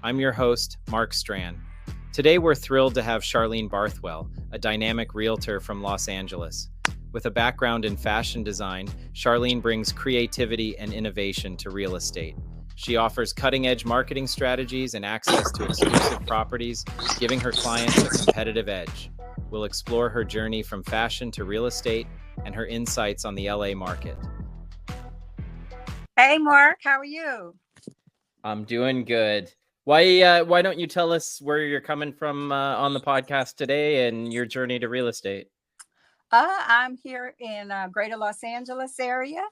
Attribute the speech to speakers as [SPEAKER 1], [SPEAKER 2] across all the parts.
[SPEAKER 1] I'm your host, Mark Strachan. Today, we're thrilled to have Charlene Barthwell, a dynamic realtor from Los Angeles. With a background in fashion design, Charlene brings creativity and innovation to real estate. She offers cutting-edge marketing strategies and access to exclusive properties, giving her clients a competitive edge. We'll explore her journey from fashion to real estate and her insights on the LA market.
[SPEAKER 2] Hey, Mark, how are you?
[SPEAKER 1] I'm doing good. Why don't you tell us where you're coming from on the podcast today and your journey to real estate?
[SPEAKER 2] I'm here in Greater Los Angeles area,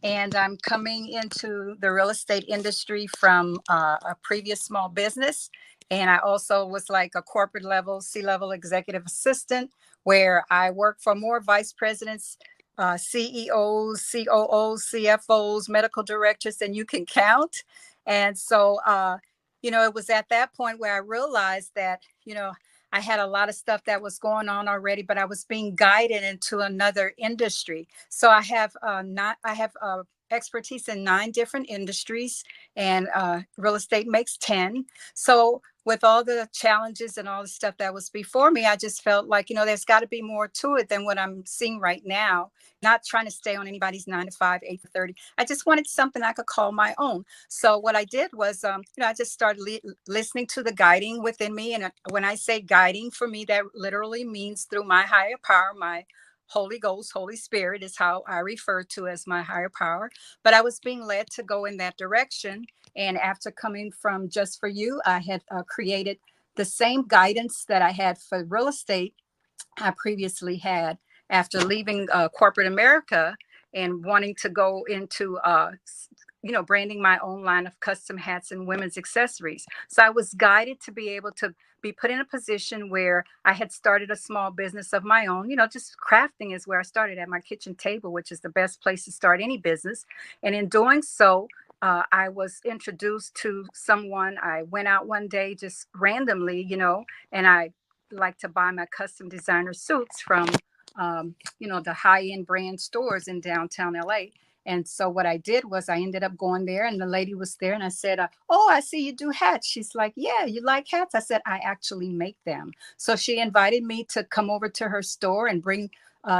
[SPEAKER 2] and I'm coming into the real estate industry from a previous small business. And I also was like a corporate level, C-level executive assistant, where I work for more vice presidents, CEOs, COOs, CFOs, medical directors than you can count. And so, it was at that point where I realized that, I had a lot of stuff that was going on already, but I was being guided into another industry. So I have expertise in 9 different industries, and real estate makes 10. So with all the challenges and all the stuff that was before me, I just felt like, there's got to be more to it than what I'm seeing right now. Not trying to stay on anybody's 9 to 5, 8 to 30. I just wanted something I could call my own. So what I did was, I just started listening to the guiding within me. And when I say guiding, for me, that literally means through my higher power, my Holy Ghost, Holy Spirit is how I refer to as my higher power. But I was being led to go in that direction. And after coming from Just For You, I had created the same guidance that I had for real estate I previously had after leaving corporate America and wanting to go into branding my own line of custom hats and women's accessories. So I was guided to be able to be put in a position where I had started a small business of my own. Just crafting is where I started, at my kitchen table, which is the best place to start any business. And in doing so, I was introduced to someone. I went out one day just randomly, and I like to buy my custom designer suits from, the high-end brand stores in downtown LA. And so what I did was I ended up going there, and the lady was there, and I said, oh, I see you do hats. She's like, yeah, you like hats? I said, I actually make them. So she invited me to come over to her store and bring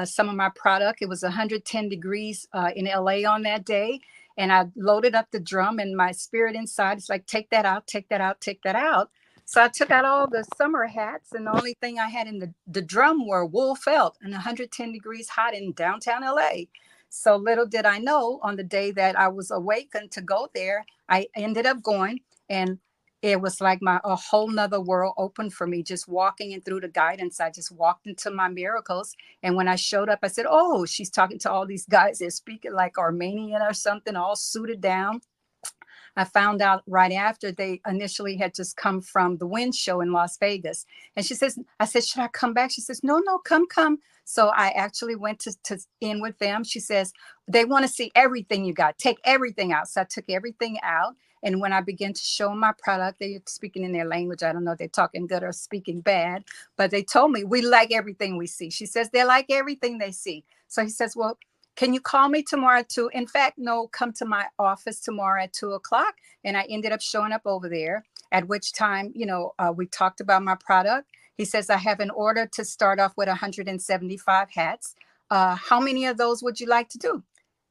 [SPEAKER 2] some of my product. It was 110 degrees in LA on that day. And I loaded up the drum, and my spirit inside is like, take that out, take that out, take that out. So I took out all the summer hats, and the only thing I had in the drum were wool felt and 110 degrees hot in downtown LA. So little did I know, on the day that I was awakened to go there, I ended up going, and it was like a whole nother world opened for me, just walking in through the guidance. I just walked into my miracles. And when I showed up, I said, oh, she's talking to all these guys. They're speaking like Armenian or something, all suited down. I found out right after they initially had just come from the Wind Show in Las Vegas. And I said, should I come back? She says, no, come. So I actually went to in with them. She says, they want to see everything you got. Take everything out. So I took everything out. And when I began to show them my product, they were speaking in their language. I don't know if they're talking good or speaking bad, but they told me, we like everything we see. She says, they like everything they see. So he says, well, can you call me tomorrow at 2? In fact, no, come to my office tomorrow at 2:00. And I ended up showing up over there, at which time, we talked about my product. He says, I have an order to start off with 175 hats. How many of those would you like to do?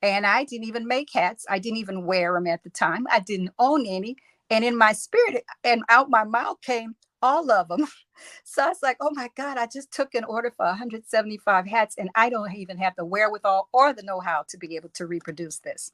[SPEAKER 2] And I didn't even make hats. I didn't even wear them at the time. I didn't own any. And in my spirit and out my mouth came all of them. So I was like, oh my God, I just took an order for 175 hats, and I don't even have the wherewithal or the know-how to be able to reproduce this.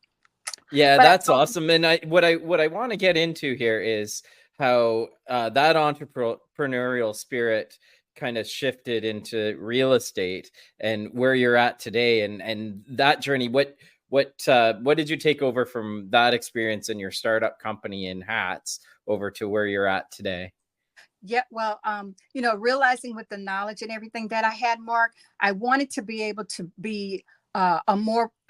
[SPEAKER 1] Yeah, that's awesome. And what I want to get into here is how that entrepreneurial spirit kind of shifted into real estate and where you're at today, and that journey. What did you take over from that experience in your startup company in hats over to where you're at today?
[SPEAKER 2] Yeah, well, realizing with the knowledge and everything that I had, Mark, I wanted to be able to be I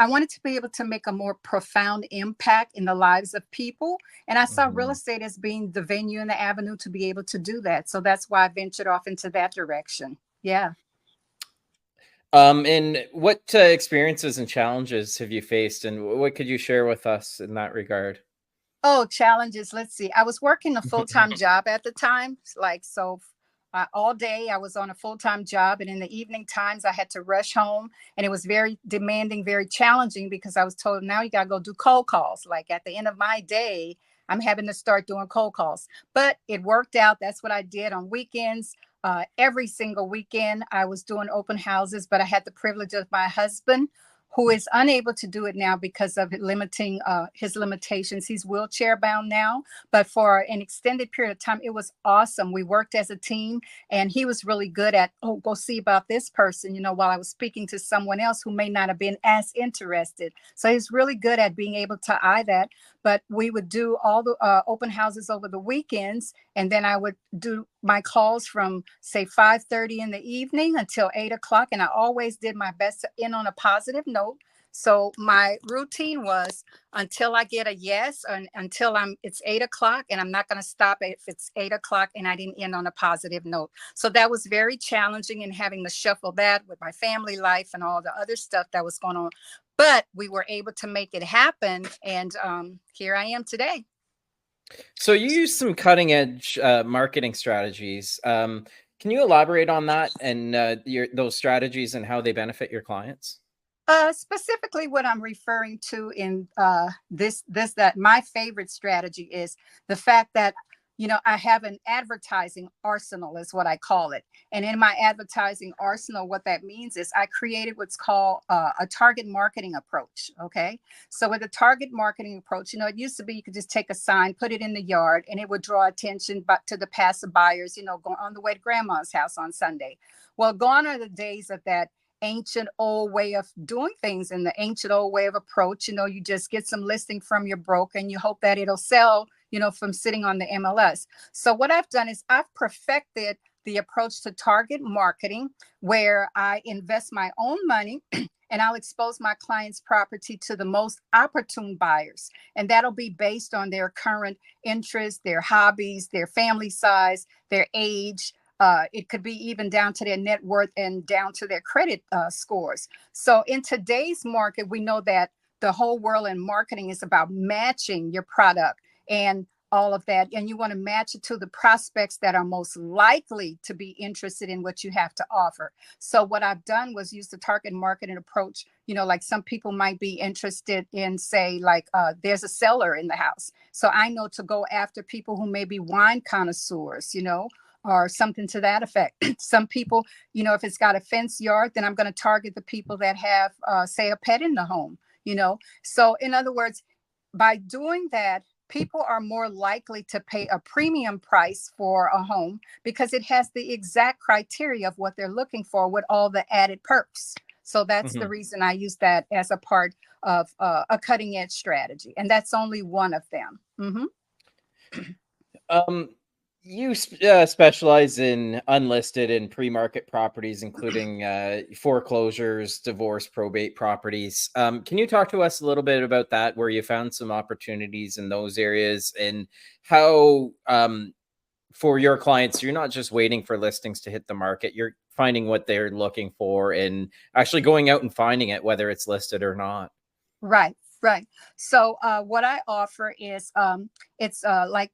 [SPEAKER 2] wanted to be able to make a more profound impact in the lives of people. And I saw real estate as being the venue and the avenue to be able to do that. So that's why I ventured off into that direction. Yeah.
[SPEAKER 1] And what experiences and challenges have you faced, and what could you share with us in that regard?
[SPEAKER 2] Oh, challenges. Let's see. I was working a full-time job at the time. All day I was on a full-time job. And in the evening times, I had to rush home. And it was very demanding, very challenging because I was told, now you got to go do cold calls. Like at the end of my day, I'm having to start doing cold calls. But it worked out. That's what I did on weekends. Every single weekend, I was doing open houses, but I had the privilege of my husband, who is unable to do it now because of limiting his limitations. He's wheelchair bound now, but for an extended period of time, it was awesome. We worked as a team, and he was really good at, oh, go see about this person, while I was speaking to someone else who may not have been as interested. So he's really good at being able to eye that. But we would do all the open houses over the weekends, and then I would do my calls from say 5:30 in the evening until 8 o'clock. And I always did my best to end on a positive note. So my routine was until I get a yes, and until it's 8 o'clock, and I'm not going to stop if it's 8 o'clock and I didn't end on a positive note. So that was very challenging, in having to shuffle that with my family life and all the other stuff that was going on. But we were able to make it happen. And here I am today.
[SPEAKER 1] So you use some cutting edge marketing strategies. Can you elaborate on that and those strategies and how they benefit your clients?
[SPEAKER 2] Specifically, what I'm referring to in that my favorite strategy is the fact that, I have an advertising arsenal, is what I call it. And in my advertising arsenal, what that means is I created what's called a target marketing approach. Okay. So with a target marketing approach, it used to be you could just take a sign, put it in the yard, and it would draw attention to the passer buyers, going on the way to grandma's house on Sunday. Well, gone are the days of that ancient old way of doing things, and the ancient old way of approach. You just get some listing from your broker and you hope that it'll sell, from sitting on the MLS. So what I've done is I've perfected the approach to target marketing, where I invest my own money and I'll expose my client's property to the most opportune buyers. And that'll be based on their current interests, their hobbies, their family size, their age. It could be even down to their net worth and down to their credit scores. So in today's market, we know that the whole world in marketing is about matching your product and all of that. And you want to match it to the prospects that are most likely to be interested in what you have to offer. So what I've done was use the target marketing approach. Like some people might be interested in, say, like there's a cellar in the house. So I know to go after people who may be wine connoisseurs, or something to that effect. Some people, if it's got a fenced yard, then I'm going to target the people that have, say, a pet in the home, So in other words, by doing that, people are more likely to pay a premium price for a home because it has the exact criteria of what they're looking for with all the added perks. So that's the reason I use that as a part of a cutting edge strategy. And that's only one of them.
[SPEAKER 1] You specialize in unlisted and pre-market properties, including foreclosures, divorce, probate properties. Can you talk to us a little bit about that, where you found some opportunities in those areas, and how for your clients, you're not just waiting for listings to hit the market, you're finding what they're looking for and actually going out and finding it, whether it's listed or not?
[SPEAKER 2] Right. So what I offer is it's like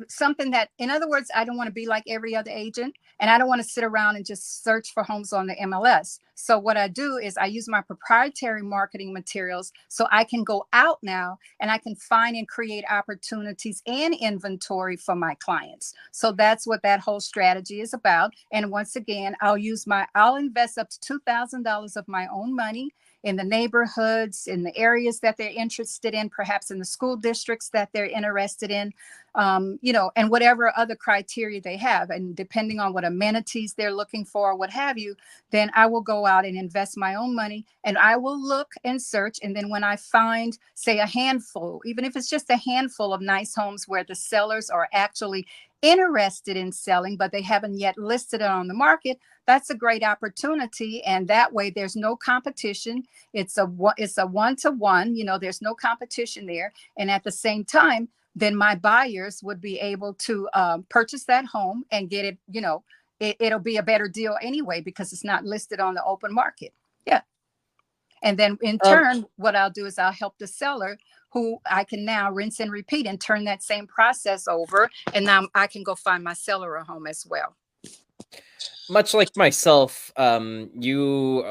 [SPEAKER 2] something that, in other words, I don't want to be like every other agent, and I don't want to sit around and just search for homes on the MLS. So what I do is I use my proprietary marketing materials so I can go out now and I can find and create opportunities and inventory for my clients. So that's what that whole strategy is about. And once again, I'll invest up to $2,000 of my own money in the neighborhoods, in the areas that they're interested in, perhaps in the school districts that they're interested in, and whatever other criteria they have. And depending on what amenities they're looking for, what have you, then I will go out and invest my own money, and I will look and search. And then when I find, say, a handful, even if it's just a handful of nice homes where the sellers are actually interested in selling, but they haven't yet listed it on the market, that's a great opportunity. And that way there's no competition. It's a one-to-one, there's no competition there. And at the same time, then my buyers would be able to purchase that home and get it, it'll be a better deal anyway, because it's not listed on the open market. Yeah. And then in turn, what I'll do is I'll help the seller who I can now rinse and repeat and turn that same process over. And now I can go find my seller a home as well.
[SPEAKER 1] Much like myself, you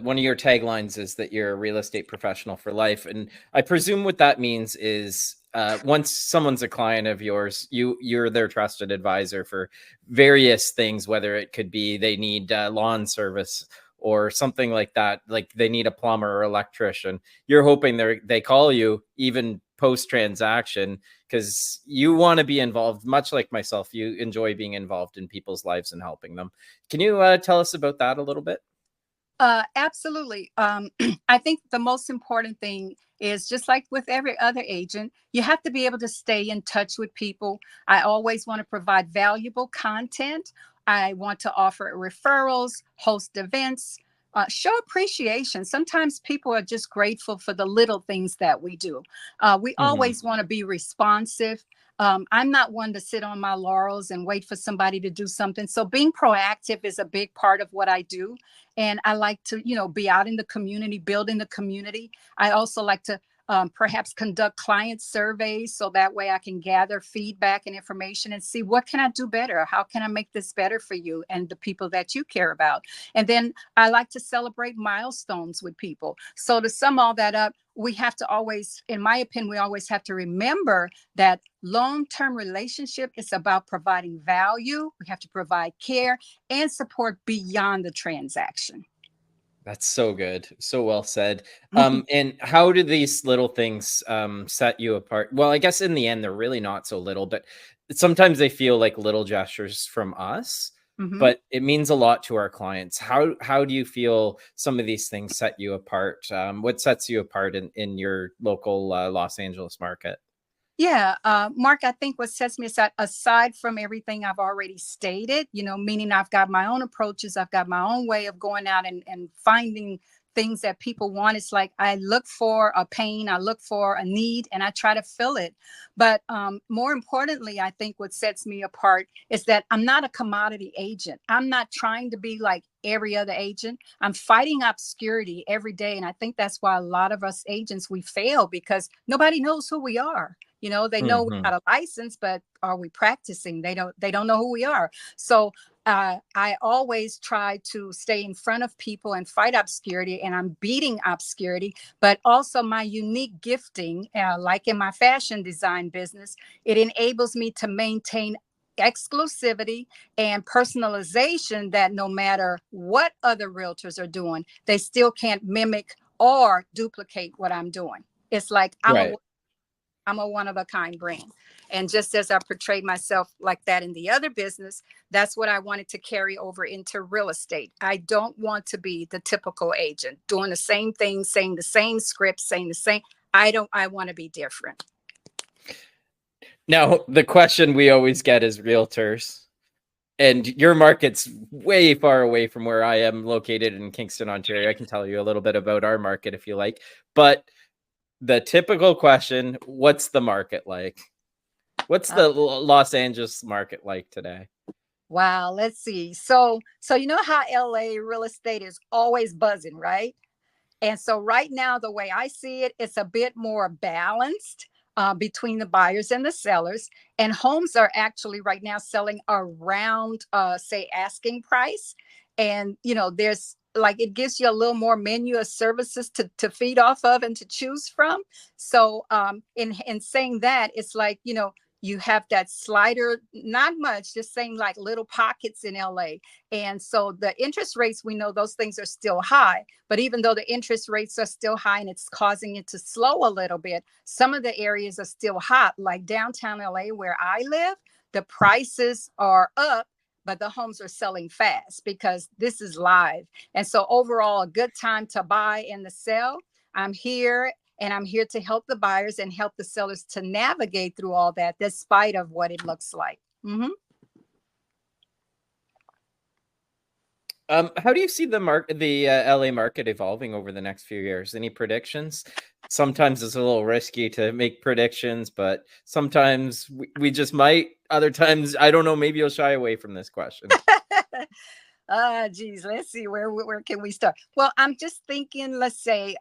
[SPEAKER 1] one of your taglines is that you're a real estate professional for life, and I presume what that means is once someone's a client of yours, you're their trusted advisor for various things, whether it could be they need lawn service or something like that, like they need a plumber or electrician. You're hoping they call you even post transaction because you want to be involved. Much like myself, you enjoy being involved in people's lives and helping them. Can you tell us about that a little bit?
[SPEAKER 2] Absolutely. I think the most important thing is, just like with every other agent, you have to be able to stay in touch with people. I always want to provide valuable content. I want to offer referrals, host events, show appreciation. Sometimes people are just grateful for the little things that we do. We always want to be responsive. I'm not one to sit on my laurels and wait for somebody to do something. So being proactive is a big part of what I do. And I like to, be out in the community, building the community. I also like to perhaps conduct client surveys so that way I can gather feedback and information and see what can I do better? How can I make this better for you and the people that you care about? And then I like to celebrate milestones with people. So to sum all that up, we have to always, in my opinion, we always have to remember that long-term relationship is about providing value. We have to provide care and support beyond the transaction.
[SPEAKER 1] That's so good. So well said. And how do these little things set you apart? Well, I guess in the end, they're really not so little, but sometimes they feel like little gestures from us, but it means a lot to our clients. How do you feel some of these things set you apart? What sets you apart in your local Los Angeles market?
[SPEAKER 2] Yeah, Mark, I think what sets me aside from everything I've already stated, meaning I've got my own approaches, I've got my own way of going out and finding things that people want. It's like I look for a pain, I look for a need, and I try to fill it. But more importantly, I think what sets me apart is that I'm not a commodity agent. I'm not trying to be like every other agent. I'm fighting obscurity every day. And I think that's why a lot of us agents, we fail because nobody knows who we are. They know we got a license, but are we practicing? They don't know who we are. So I always try to stay in front of people and fight obscurity, and I'm beating obscurity, but also my unique gifting, like in my fashion design business, it enables me to maintain exclusivity and personalization that no matter what other realtors are doing, they still can't mimic or duplicate what I'm doing. It's like I'm a one of a kind brand. And just as I portrayed myself like that in the other business, that's what I wanted to carry over into real estate. I don't want to be the typical agent doing the same thing, saying the same script, saying the same. I want to be different.
[SPEAKER 1] Now, the question we always get is realtors, and your market's way far away from where I am located in Kingston, Ontario. I can tell you a little bit about our market if you like, but the typical question, what's the market like? What's the Los Angeles market like today?
[SPEAKER 2] Wow, let's see. So you know how LA real estate is always buzzing, right? And so right now, the way I see it, it's a bit more balanced between the buyers and the sellers. And homes are actually right now selling around, say, asking price. And, there's like it gives you a little more menu of services to feed off of and to choose from. So in saying that, it's like, you have that slider, not much, just saying like little pockets in LA. And so the interest rates, we know those things are still high. But even though the interest rates are still high and it's causing it to slow a little bit, some of the areas are still hot, like downtown LA where I live. The prices are up, but the homes are selling fast because this is live. And so overall, a good time to buy and to sell. I'm here. And I'm here to help the buyers and help the sellers to navigate through all that, despite of what it looks like.
[SPEAKER 1] How do you see the LA market evolving over the next few years? Any predictions? Sometimes it's a little risky to make predictions, but sometimes we just might. Other times, I don't know. Maybe you'll shy away from this question.
[SPEAKER 2] Geez, let's see, where can we start? Well, I'm just thinking, let's say,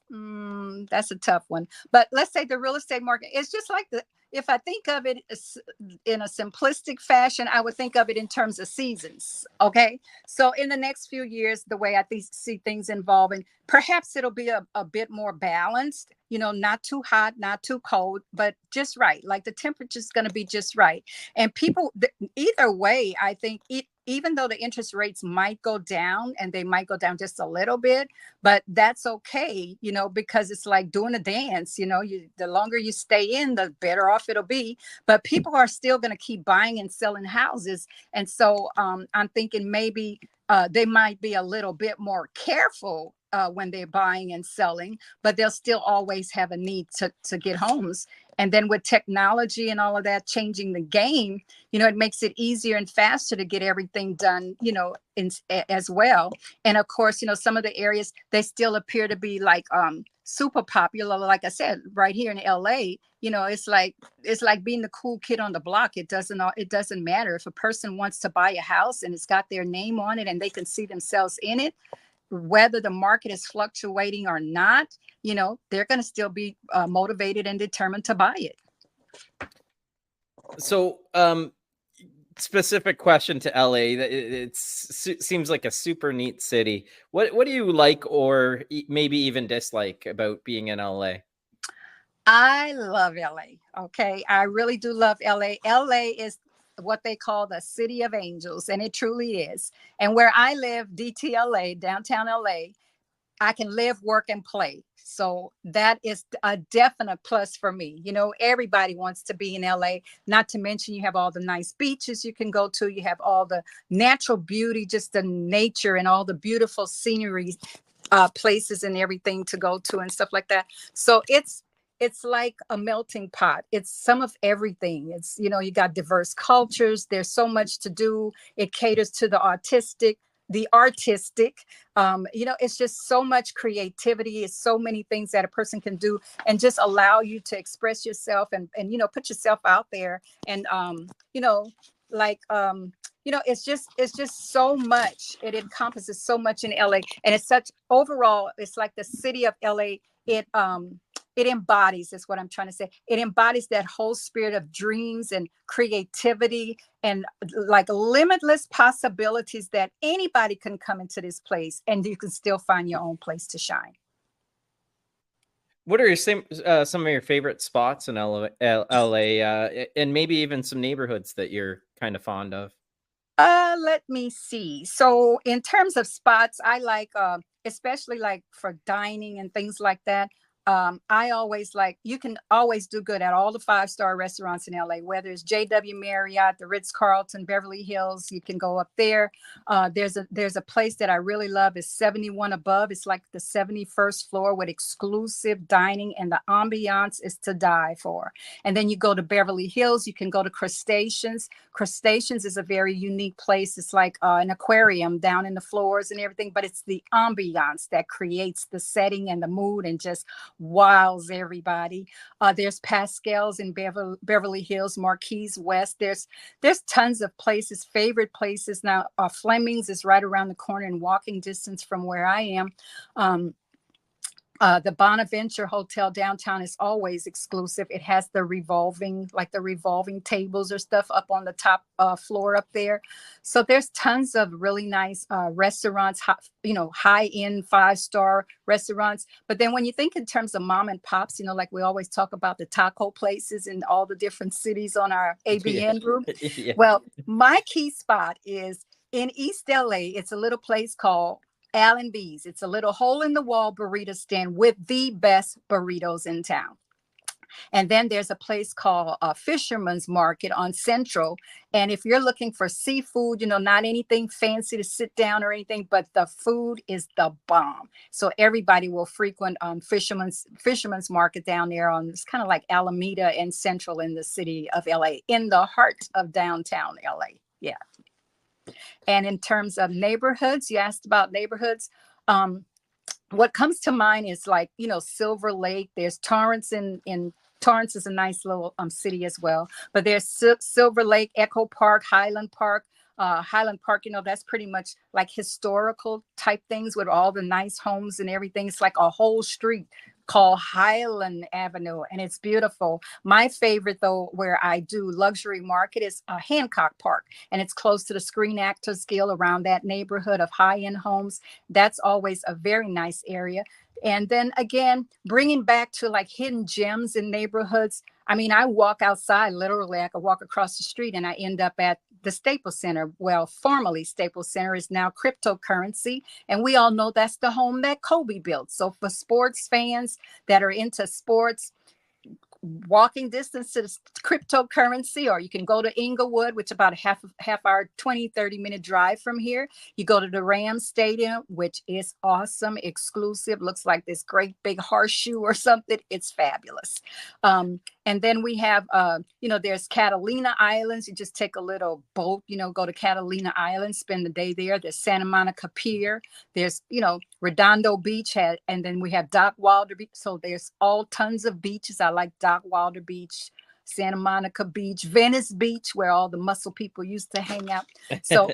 [SPEAKER 2] That's a tough one. But let's say the real estate market is just like if I think of it in a simplistic fashion, I would think of it in terms of seasons. Okay. So in the next few years, the way I see things evolving, perhaps it'll be a bit more balanced, not too hot, not too cold, but just right. Like the temperature is going to be just right. And people, either way, I think even though the interest rates might go down, and they might go down just a little bit, but that's okay, because it's like doing a dance, the longer you stay in, the better off it'll be. But people are still going to keep buying and selling houses. And so I'm thinking maybe they might be a little bit more careful when they're buying and selling, but they'll still always have a need to get homes. And then with technology and all of that changing the game, it makes it easier and faster to get everything done, as well. And of course, some of the areas, they still appear to be like super popular. Like I said, right here in LA, it's like being the cool kid on the block. It doesn't matter if a person wants to buy a house and it's got their name on it and they can see themselves in it, whether the market is fluctuating or not, they're going to still be motivated and determined to buy it.
[SPEAKER 1] So, specific question to LA. It seems like a super neat city. What do you like or maybe even dislike about being in LA?
[SPEAKER 2] I love LA. Okay. I really do love LA. LA is what they call the city of angels, and it truly is. And where I live, DTLA, downtown LA, I can live, work, and play. So that is a definite plus for me. Everybody wants to be in LA, not to mention you have all the nice beaches you can go to. You have all the natural beauty, just the nature and all the beautiful scenery, places and everything to go to and stuff like that. So it's like a melting pot. It's some of everything. It's, you got diverse cultures. There's so much to do. It caters to the artistic. It's just so much creativity. It's so many things that a person can do and just allow you to express yourself and put yourself out there. And, it's just so much. It encompasses so much in LA. And it's overall, it's like the city of LA. It embodies, is what I'm trying to say. It embodies that whole spirit of dreams and creativity and like limitless possibilities that anybody can come into this place and you can still find your own place to shine.
[SPEAKER 1] What are some of your favorite spots in LA, and maybe even some neighborhoods that you're kind of fond of?
[SPEAKER 2] Let me see. So in terms of spots, I like, especially like for dining and things like that. I always you can always do good at all the 5-star restaurants in LA, whether it's JW Marriott, the Ritz-Carlton, Beverly Hills. You can go up there. There's a place that I really love is 71 Above. It's like the 71st floor with exclusive dining, and the ambiance is to die for. And then you go to Beverly Hills, you can go to Crustaceans. Crustaceans is a very unique place. It's like an aquarium down in the floors and everything, but it's the ambiance that creates the setting and the mood and just wows everybody. There's Pascal's in Beverly Hills, Marquis West. There's tons of places, favorite places. Now, Fleming's is right around the corner in walking distance from where I am. The Bonaventure Hotel downtown is always exclusive. It has the revolving tables or stuff up on the top floor up there. So there's tons of really nice restaurants, high-end 5-star restaurants. But then when you think in terms of mom and pops, like we always talk about the taco places in all the different cities on our ABN group.
[SPEAKER 1] Yeah.
[SPEAKER 2] Well, my key spot is in East LA. It's a little place called Allen B's. It's a little hole in the wall burrito stand with the best burritos in town. And then there's a place called Fisherman's Market on Central. And if you're looking for seafood, not anything fancy to sit down or anything, but the food is the bomb. So everybody will frequent Fisherman's Market down there on, it's kind of like Alameda and Central in the city of LA, in the heart of downtown LA. Yeah. And in terms of neighborhoods, you asked about neighborhoods. What comes to mind is like, Silver Lake. There's Torrance in Torrance is a nice little city as well. But there's Silver Lake, Echo Park, Highland Park. Highland Park, that's pretty much like historical type things with all the nice homes and everything. It's like a whole street called Highland Avenue, and it's beautiful. My favorite, though, where I do luxury market is Hancock Park, and it's close to the Screen Actors Guild, around that neighborhood of high-end homes. That's always a very nice area. And then again, bringing back to like hidden gems in neighborhoods. I mean, I walk outside, literally, I could walk across the street and I end up at the Staples Center. Well, formerly Staples Center is now cryptocurrency. And we all know that's the home that Kobe built. So for sports fans that are into sports, walking distance to the cryptocurrency, or you can go to Inglewood, which is about a half hour, 20-30 minute drive from here. You go to the Rams Stadium, which is awesome, exclusive, looks like this great big horseshoe or something. It's fabulous. And then we have, there's Catalina Islands. You just take a little boat, go to Catalina Island, spend the day there. There's Santa Monica Pier. There's, Redondo Beach. And then we have Dock Wilder Beach. So there's all tons of beaches. I like Dock Wilder Beach, Santa Monica Beach, Venice Beach, where all the muscle people used to hang out. So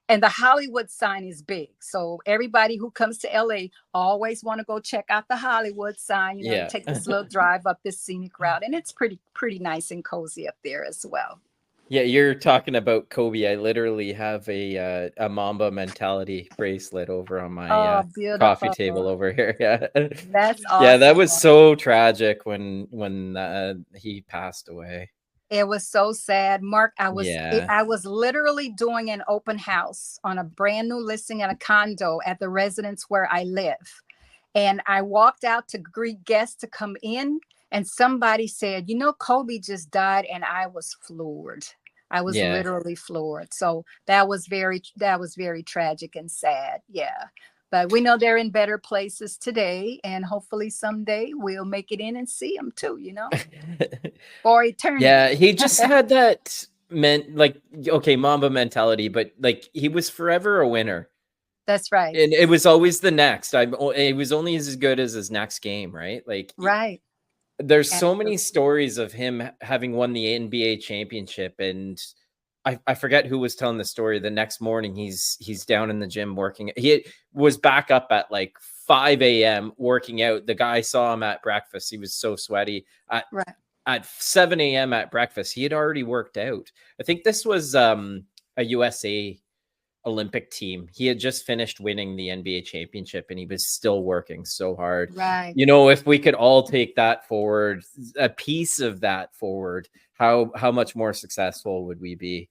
[SPEAKER 2] and the Hollywood sign is big. So everybody who comes to LA always want to go check out the Hollywood sign, take this little drive up this scenic route. And it's pretty nice and cozy up there as well.
[SPEAKER 1] Yeah, you're talking about Kobe. I literally have a Mamba mentality bracelet over on my coffee table over here. Yeah,
[SPEAKER 2] that's awesome.
[SPEAKER 1] Yeah, that was so tragic when he passed away.
[SPEAKER 2] It was so sad, Mark. I was literally doing an open house on a brand new listing at a condo at the residence where I live, and I walked out to greet guests to come in. And somebody said, Kobe just died, and I was floored. I was literally floored. So that was very tragic and sad. Yeah. But we know they're in better places today, and hopefully someday we'll make it in and see them too, for eternity.
[SPEAKER 1] Yeah, he just had that Mamba mentality, but like he was forever a winner.
[SPEAKER 2] That's right.
[SPEAKER 1] And it was always the next. It was only as good as his next game, right? Like,
[SPEAKER 2] right.
[SPEAKER 1] There's so many stories of him having won the NBA championship, and I forget who was telling the story. The next morning, he's down in the gym working. He was back up at like 5 a.m. working out. The guy saw him at breakfast. He was so sweaty. At 7 a.m. at breakfast, he had already worked out. I think this was a USA Olympic team. He had just finished winning the NBA championship, and he was still working so hard.
[SPEAKER 2] Right.
[SPEAKER 1] If we could all take that forward, a piece of that forward, how much more successful would we be?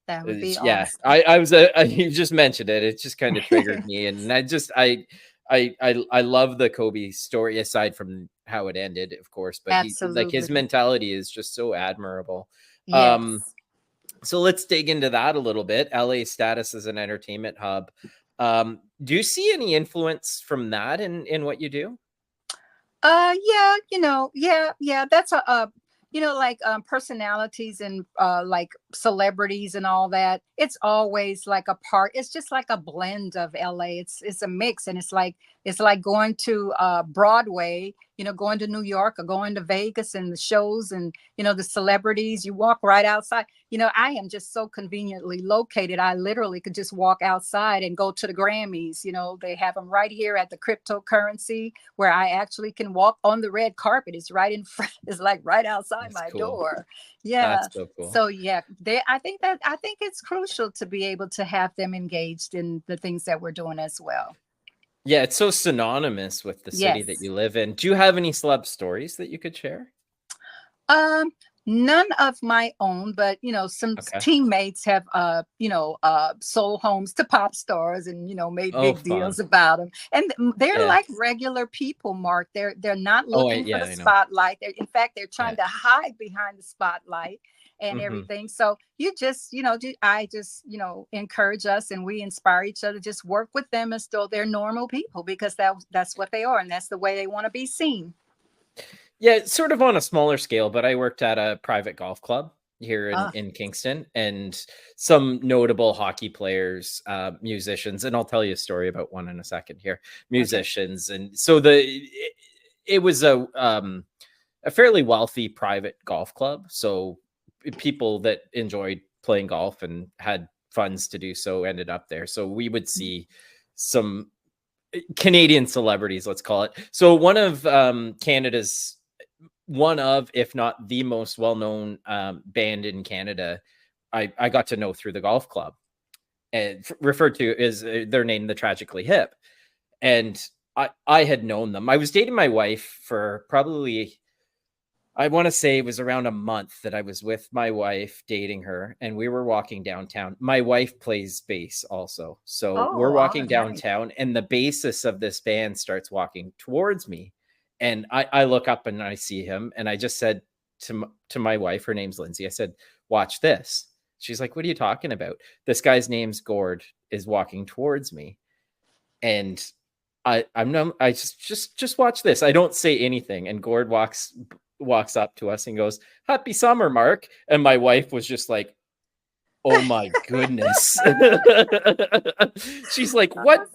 [SPEAKER 2] That would be
[SPEAKER 1] yeah.
[SPEAKER 2] Awesome.
[SPEAKER 1] You just mentioned it. It just kind of triggered me, and I love the Kobe story, aside from how it ended, of course. But his mentality is just so admirable.
[SPEAKER 2] Yes.
[SPEAKER 1] So let's dig into that a little bit. LA's status as an entertainment hub. Do you see any influence from that in what you do?
[SPEAKER 2] Yeah. That's personalities and like celebrities and all that. It's always like a part. It's just like a blend of LA. It's a mix, and it's like going to Broadway, going to New York or going to Vegas and the shows and the celebrities. You walk right outside. I am just so conveniently located. I literally could just walk outside and go to the Grammys. They have them right here at the cryptocurrency, where I actually can walk on the red carpet. It's right in front. It's like right outside my door. Yeah.
[SPEAKER 1] That's so cool.
[SPEAKER 2] So yeah, I think it's crucial to be able to have them engaged in the things that we're doing as well.
[SPEAKER 1] Yeah, it's so synonymous with the city that you live in. Do you have any celeb stories that you could share?
[SPEAKER 2] None of my own, but some teammates have sold homes to pop stars and made big deals about them. And they're like regular people, Mark. They're not looking for the spotlight. In fact, they're trying to hide behind the spotlight and everything. So I just encourage us, and we inspire each other. Just work with them as though they're normal people, because that's what they are, and that's the way they want to be seen.
[SPEAKER 1] Yeah, sort of on a smaller scale, but I worked at a private golf club here in Kingston, and some notable hockey players, musicians, and I'll tell you a story about one in a second here. Musicians, and so it was a fairly wealthy private golf club, so people that enjoyed playing golf and had funds to do so ended up there. So we would see some Canadian celebrities, let's call it. So one of Canada's, if not the most well-known band in Canada, I got to know through the golf club, and referred to as their name, the Tragically Hip. And I had known them. I was dating my wife for probably, I want to say it was around a month that I was with my wife, dating her, and we were walking downtown. My wife plays bass also. So we're walking downtown, and the bassist of this band starts walking towards me. And I look up and I see him, and I just said to my wife, her name's Lindsay, I said, "Watch this." She's like, "What are you talking about?" This guy's name's Gord is walking towards me. And I just watch this. I don't say anything. And Gord walks up to us and goes, "Happy summer, Mark." And my wife was just like, "Oh my goodness." She's like, "What?"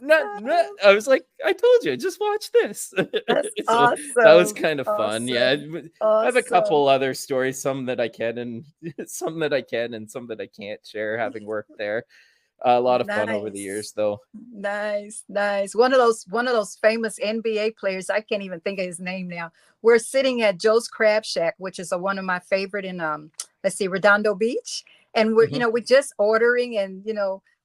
[SPEAKER 1] I was like, "I told you, just watch this."
[SPEAKER 2] That's
[SPEAKER 1] So
[SPEAKER 2] awesome.
[SPEAKER 1] that was kind of fun.
[SPEAKER 2] Awesome.
[SPEAKER 1] Yeah. I
[SPEAKER 2] Awesome.
[SPEAKER 1] have a couple other stories, some that I can and some that I can and some that I can't share, having worked there. A lot of fun over the years, though.
[SPEAKER 2] Nice. One of those famous NBA players. I can't even think of his name now. We're sitting at Joe's Crab Shack, which is one of my favorite in let's see, Redondo Beach, and we're we're just ordering, and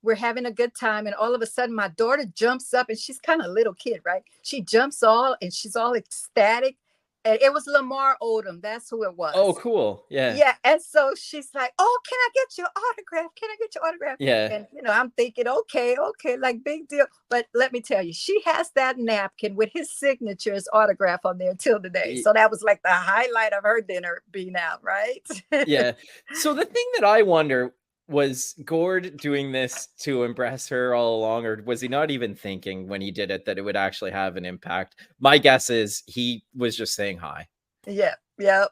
[SPEAKER 2] we're having a good time, and all of a sudden my daughter jumps up, and she's kind of a little kid, right? She jumps and she's all ecstatic. And it was Lamar Odom. That's who it was.
[SPEAKER 1] Oh, cool. Yeah.
[SPEAKER 2] Yeah. And so she's like, "Oh, can I get your autograph? Can I get your autograph?"
[SPEAKER 1] Yeah.
[SPEAKER 2] And, I'm thinking, okay, like big deal. But let me tell you, she has that napkin with his signature's autograph on there till today. So that was like the highlight of her dinner being out, right?
[SPEAKER 1] Yeah. So the thing that I wonder, was Gord doing this to impress her all along, or was he not even thinking when he did it that it would actually have an impact? My guess is he was just saying hi.
[SPEAKER 2] Yeah.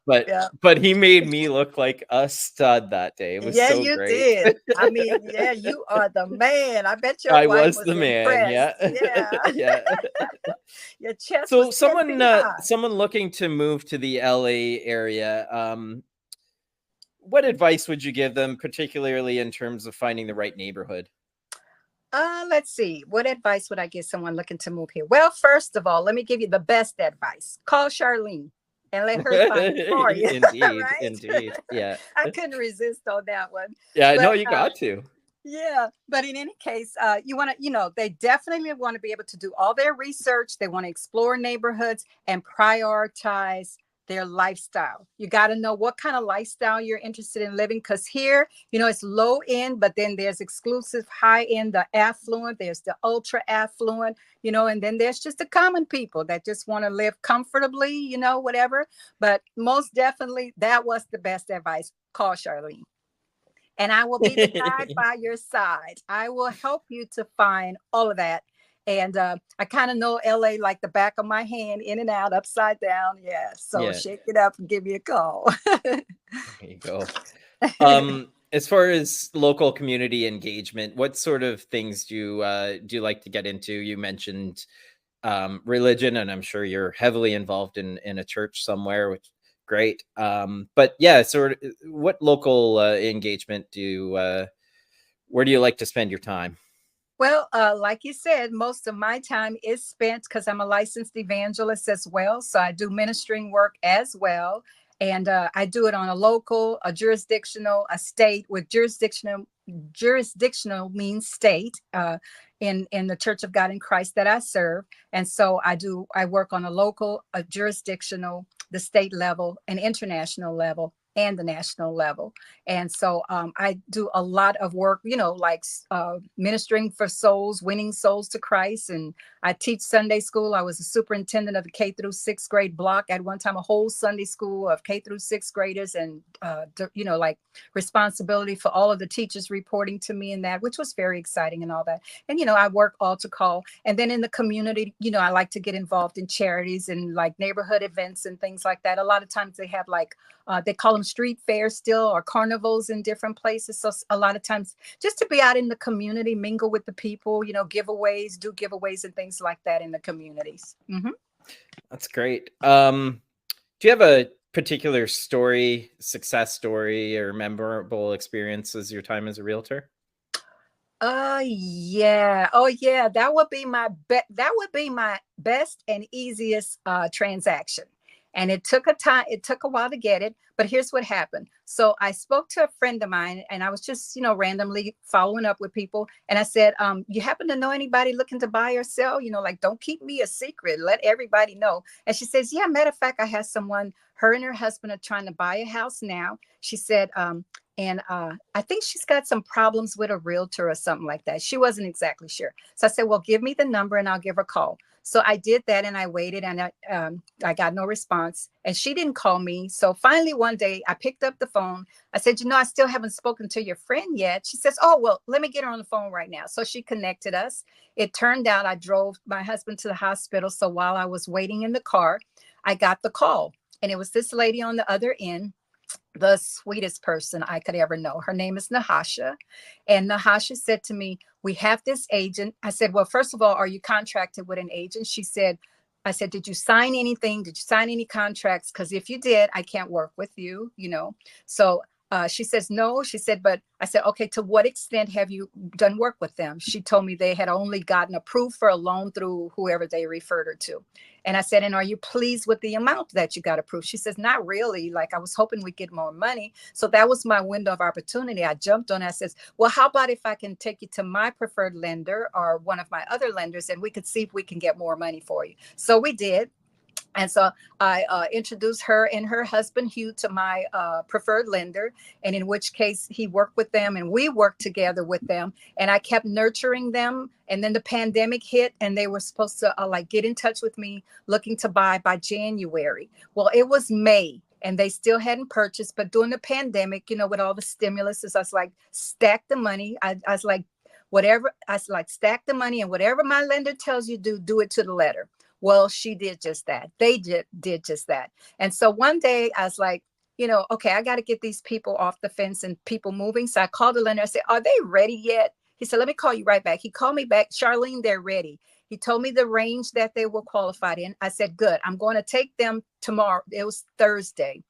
[SPEAKER 1] But he made me look like a stud that day. It was so
[SPEAKER 2] you
[SPEAKER 1] great.
[SPEAKER 2] Did. I mean, yeah, you are the man. I bet your
[SPEAKER 1] I
[SPEAKER 2] wife
[SPEAKER 1] was the
[SPEAKER 2] impressed.
[SPEAKER 1] man. Yeah.
[SPEAKER 2] Yeah. Your chest
[SPEAKER 1] So
[SPEAKER 2] was 10 feet high.
[SPEAKER 1] someone looking to move to the LA area, what advice would you give them, particularly in terms of finding the right neighborhood?
[SPEAKER 2] Let's see. What advice would I give someone looking to move here? Well, first of all, let me give you the best advice. Call Charlene and let her find it for you.
[SPEAKER 1] Indeed,
[SPEAKER 2] Right?
[SPEAKER 1] indeed. Yeah.
[SPEAKER 2] I couldn't resist on that one.
[SPEAKER 1] Yeah,
[SPEAKER 2] But,
[SPEAKER 1] no, you got to.
[SPEAKER 2] Yeah, but in any case, you want to, they definitely want to be able to do all their research. They want to explore neighborhoods and prioritize their lifestyle. You got to know what kind of lifestyle you're interested in living, because here, it's low end, but then there's exclusive high end, the affluent, there's the ultra affluent, and then there's just the common people that just want to live comfortably, whatever. But most definitely, that was the best advice. Call Charlene. And I will be the guide by your side. I will help you to find all of that. And I kind of know LA like the back of my hand, in and out, upside down. Yeah. So shake it up and give me a call.
[SPEAKER 1] There you go. As far as local community engagement, what sort of things do you like to get into? You mentioned religion, and I'm sure you're heavily involved in a church somewhere, which great. But yeah, sort of what local engagement where do you like to spend your time?
[SPEAKER 2] Well, like you said, most of my time is spent, because I'm a licensed evangelist as well. So I do ministering work as well. And I do it on a local, a jurisdictional, a state. With jurisdictional means state, in the Church of God in Christ that I serve. And so I work on a local, a jurisdictional, the state level, an international level, and the national level. And so I do a lot of work, like ministering for souls, winning souls to Christ. And I teach Sunday school. I was a superintendent of the K through 6th grade block at one time, a whole Sunday school of K through 6th graders, and, like responsibility for all of the teachers reporting to me in that, which was very exciting and all that. And, I work altar call. And then in the community, I like to get involved in charities and like neighborhood events and things like that. A lot of times they have like, they call them street fairs still, or carnivals in different places. So a lot of times just to be out in the community, mingle with the people, do giveaways and things like that in the communities. Mm-hmm.
[SPEAKER 1] That's great. Do you have particular story, success story, or memorable experiences your time as a realtor?
[SPEAKER 2] Yeah. Oh, yeah. That would be my best and easiest transaction. And it took a time. It took a while to get it. But here's what happened. So I spoke to a friend of mine, and I was just, randomly following up with people. And I said, "You happen to know anybody looking to buy or sell? Like, don't keep me a secret. Let everybody know." And she says, "Yeah. Matter of fact, I have someone. Her and her husband are trying to buy a house now." She said, and I think she's got some problems with a realtor or something like that. She wasn't exactly sure. So I said, "Well, give me the number and I'll give her a call." So I did that, and I waited, and I got no response, and she didn't call me. So finally one day I picked up the phone. I said, "I still haven't spoken to your friend yet." She says, "Oh, well, let me get her on the phone right now." So she connected us. It turned out I drove my husband to the hospital. So while I was waiting in the car, I got the call, and it was this lady on the other end, the sweetest person I could ever know. Her name is Nahasha. And Nahasha said to me, "We have this agent." I said, "Well, first of all, are you contracted with an agent?" I said, "Did you sign anything? Did you sign any contracts? Because if you did, I can't work with you." So she says, "No." She said, "But," I said, "Okay, to what extent have you done work with them?" She told me they had only gotten approved for a loan through whoever they referred her to. And I said, "And are you pleased with the amount that you got approved?" She says, "Not really. Like, I was hoping we'd get more money." So that was my window of opportunity. I jumped on it. I says, "Well, how about if I can take you to my preferred lender or one of my other lenders, and we could see if we can get more money for you." So we did. And so I introduced her and her husband, Hugh, to my preferred lender, and in which case he worked with them and we worked together with them. And I kept nurturing them. And then the pandemic hit, and they were supposed to get in touch with me looking to buy by January. Well, it was May, and they still hadn't purchased. But during the pandemic, with all the stimulus, I was like, stack the money. I was like, stack the money, and whatever my lender tells you to do it to the letter. Well, she did just that. They did just that. And so one day I was like, okay, I got to get these people off the fence and people moving. So I called the lender. I said, "Are they ready yet?" He said, "Let me call you right back." He called me back. "Charlene, they're ready." He told me the range that they were qualified in. I said, "Good. I'm going to take them tomorrow." It was Thursday.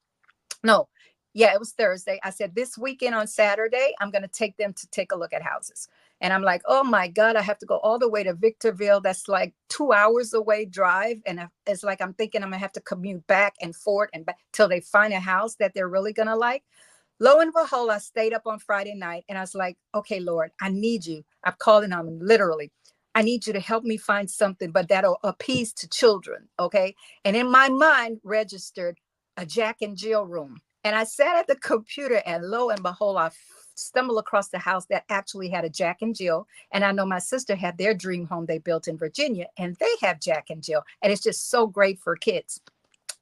[SPEAKER 2] No, yeah, it was Thursday. I said, "This weekend on Saturday, I'm going to take them to take a look at houses." And I'm like, "Oh my God, I have to go all the way to Victorville. That's like 2 hours away drive." And it's like, I'm thinking I'm going to have to commute back and forth and back till they find a house that they're really going to like. Lo and behold, I stayed up on Friday night, and I was like, "Okay, Lord, I need you." I'm calling on him literally. "I need you to help me find something, but that'll appease to children." Okay. And in my mind registered a Jack and Jill room. And I sat at the computer, and lo and behold, I stumbled across the house that actually had a Jack and Jill. And I know my sister had their dream home they built in Virginia, and they have Jack and Jill. And it's just so great for kids.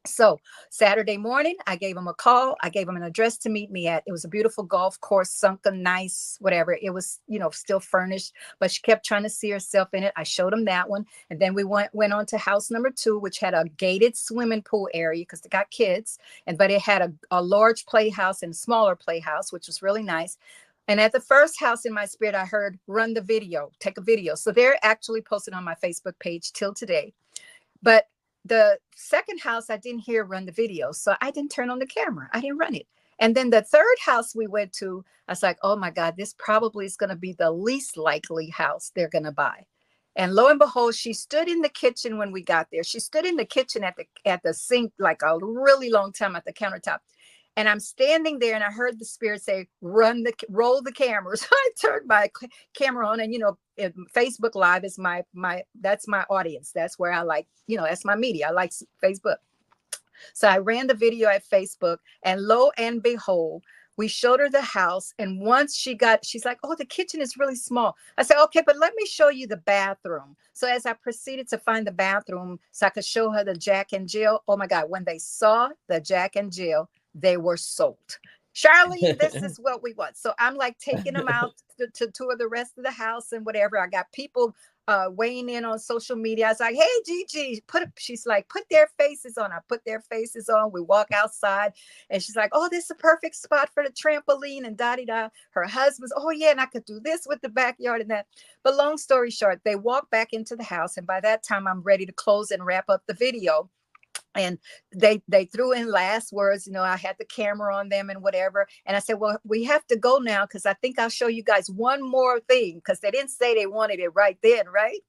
[SPEAKER 2] So Saturday morning, I gave him a call. I gave him an address to meet me at. It was a beautiful golf course, sunken, nice, whatever. It was, still furnished, but she kept trying to see herself in it. I showed him that one. And then we went on to house number 2, which had a gated swimming pool area because they got kids. But it had a large playhouse and smaller playhouse, which was really nice. And at the first house in my spirit, I heard, "Run the video, take a video." So they're actually posted on my Facebook page till today. But the second house, I didn't hear "run the video." So I didn't turn on the camera. I didn't run it. And then the third house we went to, I was like, "Oh my God, this probably is going to be the least likely house they're going to buy." And lo and behold, she stood in the kitchen when we got there. She stood in the kitchen at the sink, like a really long time at the countertop. And I'm standing there, and I heard the spirit say, roll the camera. So I turned my camera on, and Facebook Live is that's my audience. That's where I like, that's my media. I like Facebook. So I ran the video at Facebook, and lo and behold, we showed her the house. And once she's like, "Oh, the kitchen is really small." I said, "Okay, but let me show you the bathroom." So as I proceeded to find the bathroom so I could show her the Jack and Jill, oh my God, when they saw the Jack and Jill, they were sold. "Charlene, this is what we want." So I'm like taking them out to tour the rest of the house and whatever. I got people weighing in on social media. I was like, "Hey, Gigi, she's like, put their faces on." I put their faces on. We walk outside, and she's like, "Oh, this is a perfect spot for the trampoline," and da-di-da. Her husband's, "Oh yeah, and I could do this with the backyard and that." But long story short, they walk back into the house, and by that time I'm ready to close and wrap up the video. And they threw in last words. I had the camera on them and whatever. And I said, well, we have to go now, because I think I'll show you guys one more thing, because they didn't say they wanted it right then, right?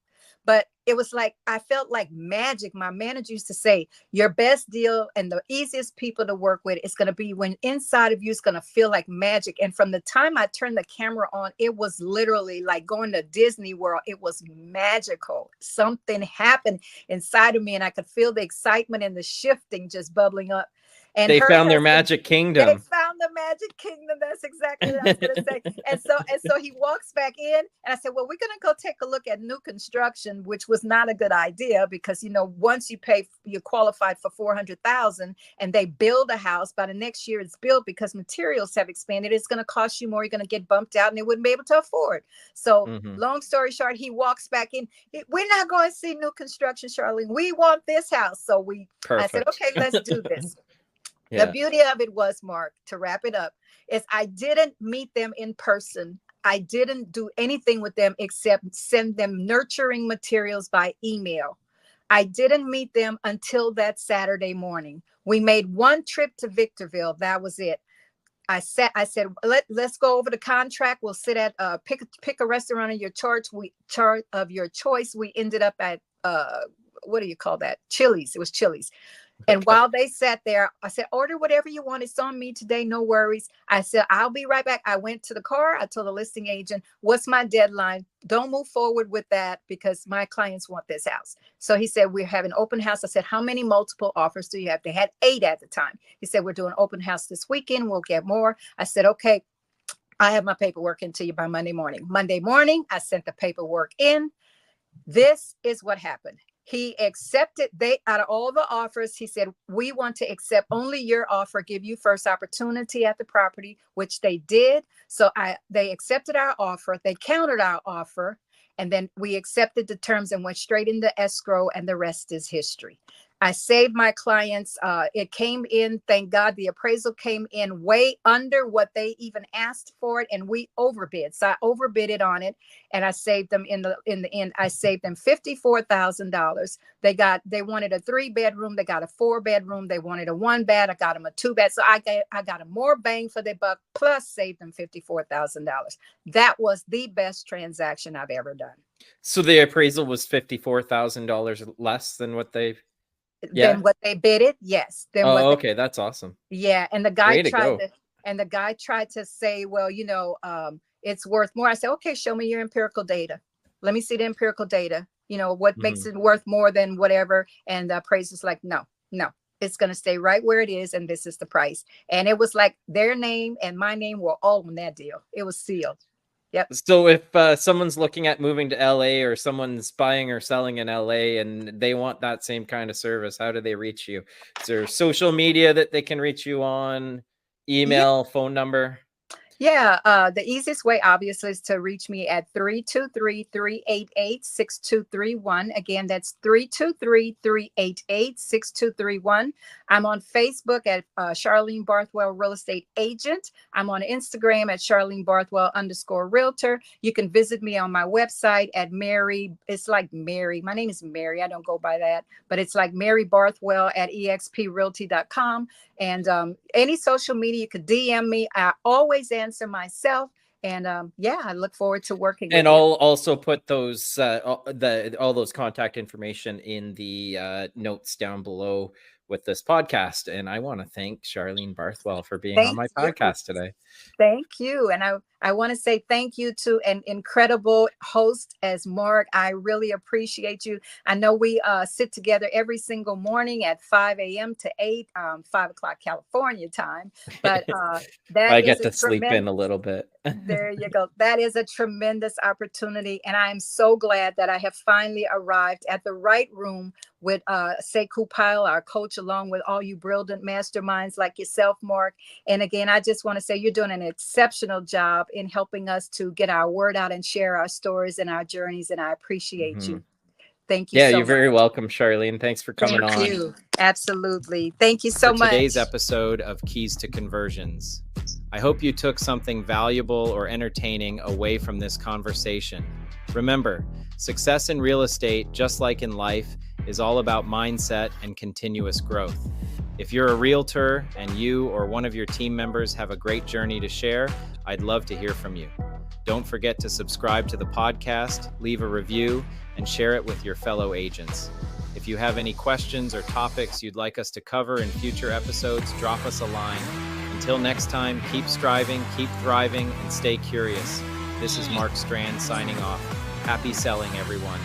[SPEAKER 2] But it was like, I felt like magic. My manager used to say, your best deal and the easiest people to work with is going to be when inside of you is going to feel like magic. And from the time I turned the camera on, it was literally like going to Disney World. It was magical. Something happened inside of me, and I could feel the excitement and the shifting just bubbling up. And
[SPEAKER 1] they found their magic kingdom.
[SPEAKER 2] They found the magic kingdom. That's exactly what I was going to say. And so he walks back in, and I said, well, we're going to go take a look at new construction, which was not a good idea, because, once you're qualified for $400,000 and they build a house, by the next year it's built, because materials have expanded, it's going to cost you more. You're going to get bumped out, and they wouldn't be able to afford. So long story short, he walks back in. We're not going to see new construction, Charlene. We want this house. So I said, okay, let's do this. Yeah. The beauty of it was, Mark, to wrap it up, is I didn't meet them in person. I didn't do anything with them except send them nurturing materials by email. I didn't meet them until that Saturday morning. We made one trip to Victorville. That was it. I said, let's go over the contract. We'll sit at pick a restaurant of your choice. We ended up at what do you call that? Chili's. It was Chili's. And while they sat there, I said, order whatever you want. It's on me today. No worries. I said, I'll be right back. I went to the car. I told the listing agent, what's my deadline? Don't move forward with that, because my clients want this house. So he said, we're having open house. I said, how many multiple offers do you have? They had 8 at the time. He said, we're doing open house this weekend. We'll get more. I said, okay, I have my paperwork into you by Monday morning. Monday morning, I sent the paperwork in. This is what happened. He accepted, out of all the offers, he said, we want to accept only your offer, give you first opportunity at the property, which they did. So they accepted our offer. They countered our offer. And then we accepted the terms and went straight into escrow, and the rest is history. I saved my clients. It came in, thank God, the appraisal came in way under what they even asked for it, and we overbid. So I overbidded on it, and I saved them in the end. I saved them $54,000. They wanted a 3-bedroom. They got a 4-bedroom. They wanted a 1-bed. I got them a 2-bed. So I got a more bang for their buck, plus saved them $54,000. That was the best transaction I've ever done.
[SPEAKER 1] So the appraisal was $54,000 less than what they
[SPEAKER 2] than what they bidded. Yes.
[SPEAKER 1] Okay. That's awesome.
[SPEAKER 2] Yeah. And the guy tried to say, well, it's worth more. I said, okay, show me your empirical data. Let me see the empirical data. What makes it worth more than whatever. And the appraiser's like, no, it's going to stay right where it is. And this is the price. And it was like their name and my name were all on that deal. It was sealed. Yep.
[SPEAKER 1] So if someone's looking at moving to LA, or someone's buying or selling in LA and they want that same kind of service, how do they reach you? Is there social media that they can reach you on? Email, phone number?
[SPEAKER 2] Yeah, the easiest way, obviously, is to reach me at 323-388-6231. Again, that's 323-388-6231. I'm on Facebook at Charlene Barthwell Real Estate Agent. I'm on Instagram at Charlene Barthwell _Realtor. You can visit me on my website at Mary. It's like Mary. My name is Mary. I don't go by that, but it's like Mary Barthwell at exprealty.com. And any social media, you could DM me. I always answer myself. And I look forward to working with you.
[SPEAKER 1] And I'll also put those all those contact information in the notes down below with this podcast. And I want to thank Charlene Barthwell for being on my podcast today.
[SPEAKER 2] Thank you. And I want to say thank you to an incredible host as Mark. I really appreciate you. I know we sit together every single morning at 5 a.m. to 8, 5 o'clock California time. But that
[SPEAKER 1] I get to sleep in a little bit.
[SPEAKER 2] There you go. That is a tremendous opportunity. And I'm so glad that I have finally arrived at the right room with Sekou Pyle, our coach, along with all you brilliant masterminds like yourself, Mark. And again, I just want to say you're doing an exceptional job in helping us to get our word out and share our stories and our journeys. And I appreciate you. Thank you.
[SPEAKER 1] Yeah, you're very welcome, Charlene. Thanks for coming on.
[SPEAKER 2] Thank you. Absolutely. Thank you so much.
[SPEAKER 1] Today's episode of Keys to Conversions. I hope you took something valuable or entertaining away from this conversation. Remember, success in real estate, just like in life, is all about mindset and continuous growth. If you're a realtor and you or one of your team members have a great journey to share, I'd love to hear from you. Don't forget to subscribe to the podcast, leave a review, and share it with your fellow agents. If you have any questions or topics you'd like us to cover in future episodes, drop us a line. Until next time, keep striving, keep thriving, and stay curious. This is Mark Strachan signing off. Happy selling, everyone.